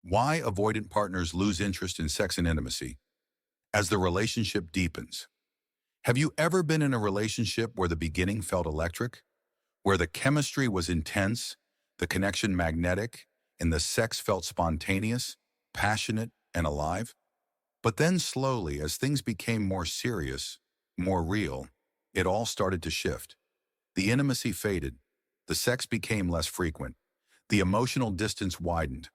Why avoidant partners lose interest in sex and intimacy as the relationship deepens. Have you ever been in a relationship where the beginning felt electric, where the chemistry was intense, the connection magnetic, and the sex felt spontaneous, passionate, and alive? But then slowly, as things became more serious, more real, it all started to shift. The intimacy faded. The sex became less frequent. The emotional distance widened.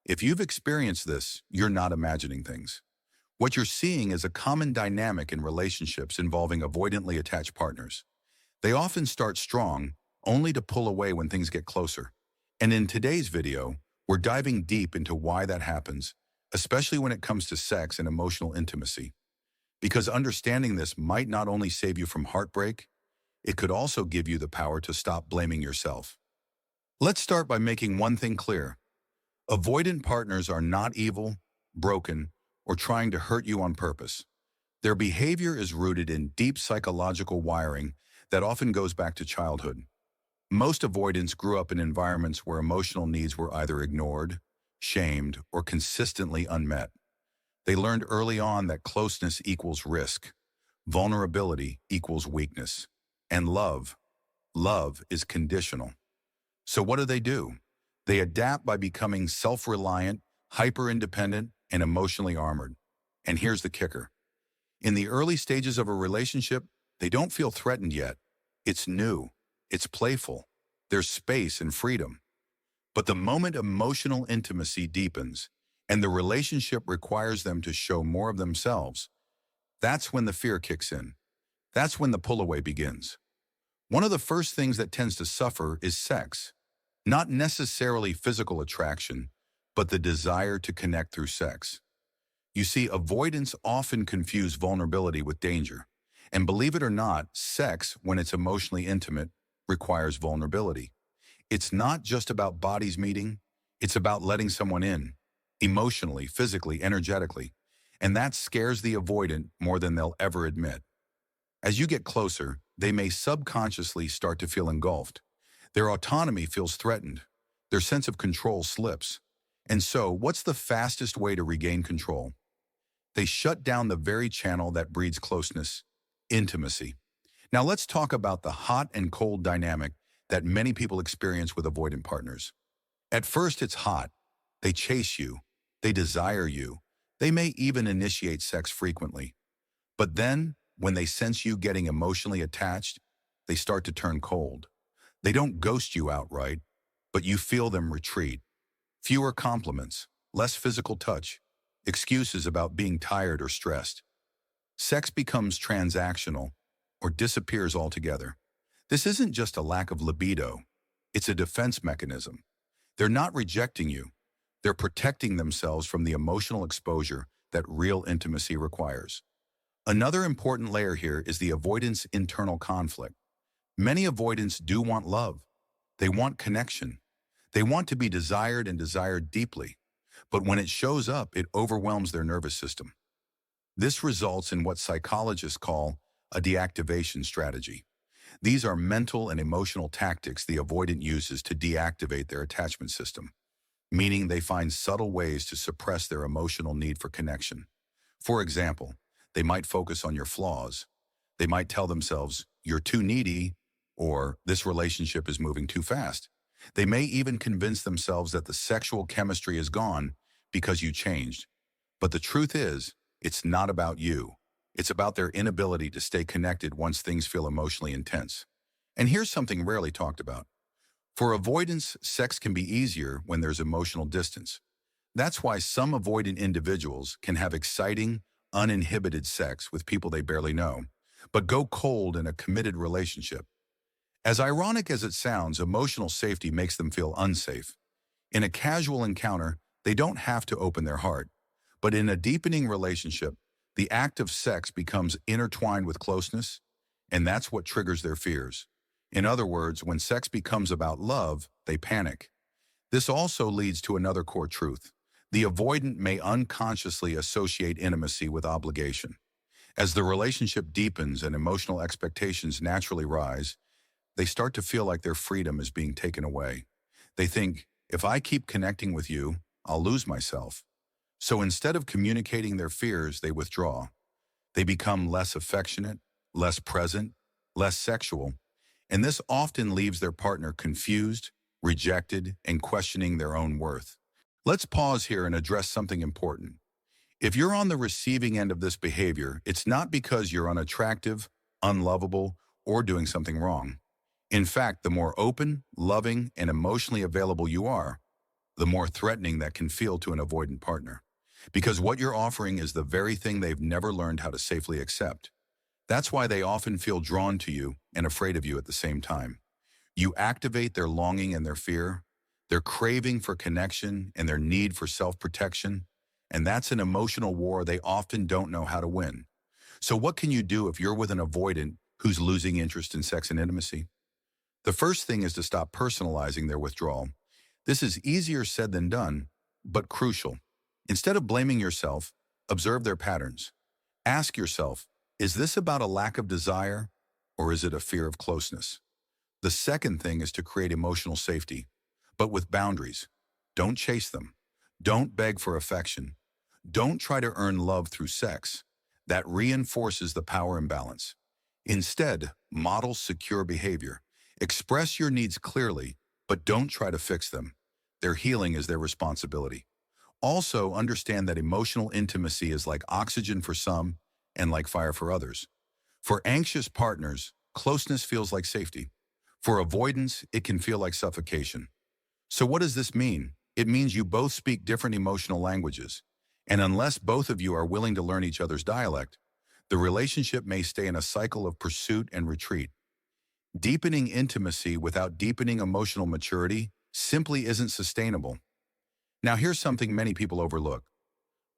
If you've experienced this, you're not imagining things. What you're seeing is a common dynamic in relationships involving avoidantly attached partners. They often start strong, only to pull away when things get closer. And in today's video, we're diving deep into why that happens, especially when it comes to sex and emotional intimacy. Because understanding this might not only save you from heartbreak, it could also give you the power to stop blaming yourself. Let's start by making one thing clear. Avoidant partners are not evil, broken, or trying to hurt you on purpose. Their behavior is rooted in deep psychological wiring that often goes back to childhood. Most avoidants grew up in environments where emotional needs were either ignored, shamed, or consistently unmet. They learned early on that closeness equals risk, vulnerability equals weakness, and love is conditional. So what do? They adapt by becoming self-reliant, hyper-independent, and emotionally armored. And here's the kicker. In the early stages of a relationship, they don't feel threatened yet. It's new. It's playful. There's space and freedom. But the moment emotional intimacy deepens and the relationship requires them to show more of themselves, that's when the fear kicks in. That's when the pull-away begins. One of the first things that tends to suffer is sex. Not necessarily physical attraction, but the desire to connect through sex. You see, avoidants often confuse vulnerability with danger. And believe it or not, sex, when it's emotionally intimate, requires vulnerability. It's not just about bodies meeting, it's about letting someone in, emotionally, physically, energetically. And that scares the avoidant more than they'll ever admit. As you get closer, they may subconsciously start to feel engulfed. Their autonomy feels threatened. Their sense of control slips. And so, what's the fastest way to regain control? They shut down the very channel that breeds closeness, intimacy. Now let's talk about the hot and cold dynamic that many people experience with avoidant partners. At first, it's hot. They chase you. They desire you. They may even initiate sex frequently. But then, when they sense you getting emotionally attached, they start to turn cold. They don't ghost you outright, but you feel them retreat. Fewer compliments, less physical touch, excuses about being tired or stressed. Sex becomes transactional or disappears altogether. This isn't just a lack of libido. It's a defense mechanism. They're not rejecting you. They're protecting themselves from the emotional exposure that real intimacy requires. Another important layer here is the avoidance internal conflict. Many avoidants do want love. They want connection. They want to be desired and desired deeply. But when it shows up, it overwhelms their nervous system. This results in what psychologists call a deactivation strategy. These are mental and emotional tactics the avoidant uses to deactivate their attachment system, meaning they find subtle ways to suppress their emotional need for connection. For example, they might focus on your flaws. They might tell themselves, "You're too needy," or "This relationship is moving too fast." They may even convince themselves that the sexual chemistry is gone because you changed. But the truth is, it's not about you. It's about their inability to stay connected once things feel emotionally intense. And here's something rarely talked about. For avoidance, sex can be easier when there's emotional distance. That's why some avoidant individuals can have exciting, uninhibited sex with people they barely know, but go cold in a committed relationship. As ironic as it sounds, emotional safety makes them feel unsafe. In a casual encounter, they don't have to open their heart. But in a deepening relationship, the act of sex becomes intertwined with closeness, and that's what triggers their fears. In other words, when sex becomes about love, they panic. This also leads to another core truth. The avoidant may unconsciously associate intimacy with obligation. As the relationship deepens and emotional expectations naturally rise, they start to feel like their freedom is being taken away. They think, if I keep connecting with you, I'll lose myself. So instead of communicating their fears, they withdraw. They become less affectionate, less present, less sexual, and this often leaves their partner confused, rejected, and questioning their own worth. Let's pause here and address something important. If you're on the receiving end of this behavior, it's not because you're unattractive, unlovable, or doing something wrong. In fact, the more open, loving, and emotionally available you are, the more threatening that can feel to an avoidant partner. Because what you're offering is the very thing they've never learned how to safely accept. That's why they often feel drawn to you and afraid of you at the same time. You activate their longing and their fear, their craving for connection and their need for self-protection, and that's an emotional war they often don't know how to win. So what can you do if you're with an avoidant who's losing interest in sex and intimacy? The first thing is to stop personalizing their withdrawal. This is easier said than done, but crucial. Instead of blaming yourself, observe their patterns. Ask yourself, is this about a lack of desire, or is it a fear of closeness? The second thing is to create emotional safety, but with boundaries. Don't chase them. Don't beg for affection. Don't try to earn love through sex. That reinforces the power imbalance. Instead, model secure behavior. Express your needs clearly, but don't try to fix them. Their healing is their responsibility. Also, understand that emotional intimacy is like oxygen for some and like fire for others. For anxious partners, closeness feels like safety. For avoidance, it can feel like suffocation. So what does this mean? It means you both speak different emotional languages. And unless both of you are willing to learn each other's dialect, the relationship may stay in a cycle of pursuit and retreat. Deepening intimacy without deepening emotional maturity simply isn't sustainable. Now here's something many people overlook.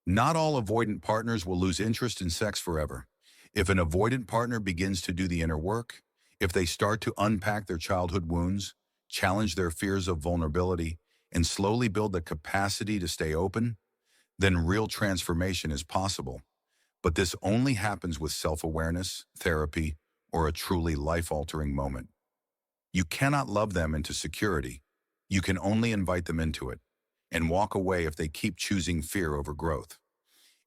Not all avoidant partners will lose interest in sex forever. If an avoidant partner begins to do the inner work, if they start to unpack their childhood wounds, challenge their fears of vulnerability, and slowly build the capacity to stay open, then real transformation is possible. But this only happens with self-awareness, therapy, or a truly life-altering moment. You cannot love them into security. You can only invite them into it, and walk away if they keep choosing fear over growth.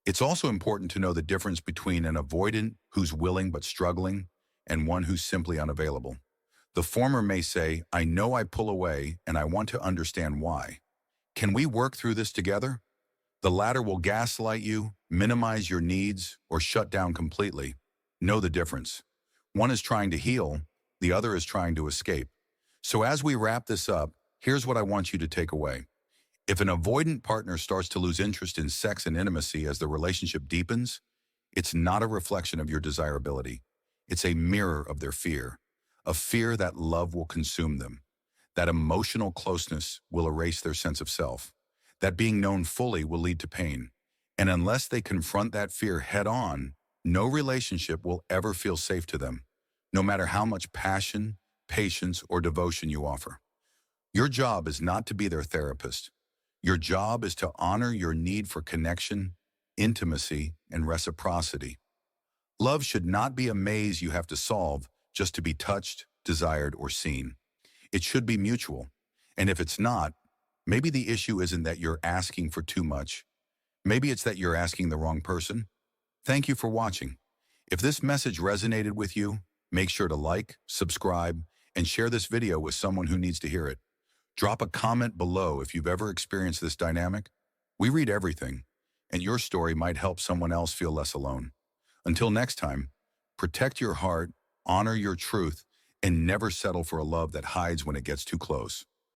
It's also important to know the difference between an avoidant who's willing but struggling and one who's simply unavailable. The former may say, I know I pull away and I want to understand why. Can we work through this together? The latter will gaslight you, minimize your needs, or shut down completely. Know the difference. One is trying to heal, the other is trying to escape. So as we wrap this up, here's what I want you to take away. If an avoidant partner starts to lose interest in sex and intimacy as the relationship deepens, it's not a reflection of your desirability. It's a mirror of their fear, a fear that love will consume them, that emotional closeness will erase their sense of self, that being known fully will lead to pain. And unless they confront that fear head-on, no relationship will ever feel safe to them, no matter how much passion, patience, or devotion you offer. Your job is not to be their therapist. Your job is to honor your need for connection, intimacy, and reciprocity. Love should not be a maze you have to solve just to be touched, desired, or seen. It should be mutual. And if it's not, maybe the issue isn't that you're asking for too much. Maybe it's that you're asking the wrong person. Thank you for watching. If this message resonated with you, make sure to like, subscribe, and share this video with someone who needs to hear it. Drop a comment below if you've ever experienced this dynamic. We read everything, and your story might help someone else feel less alone. Until next time, protect your heart, honor your truth, and never settle for a love that hides when it gets too close.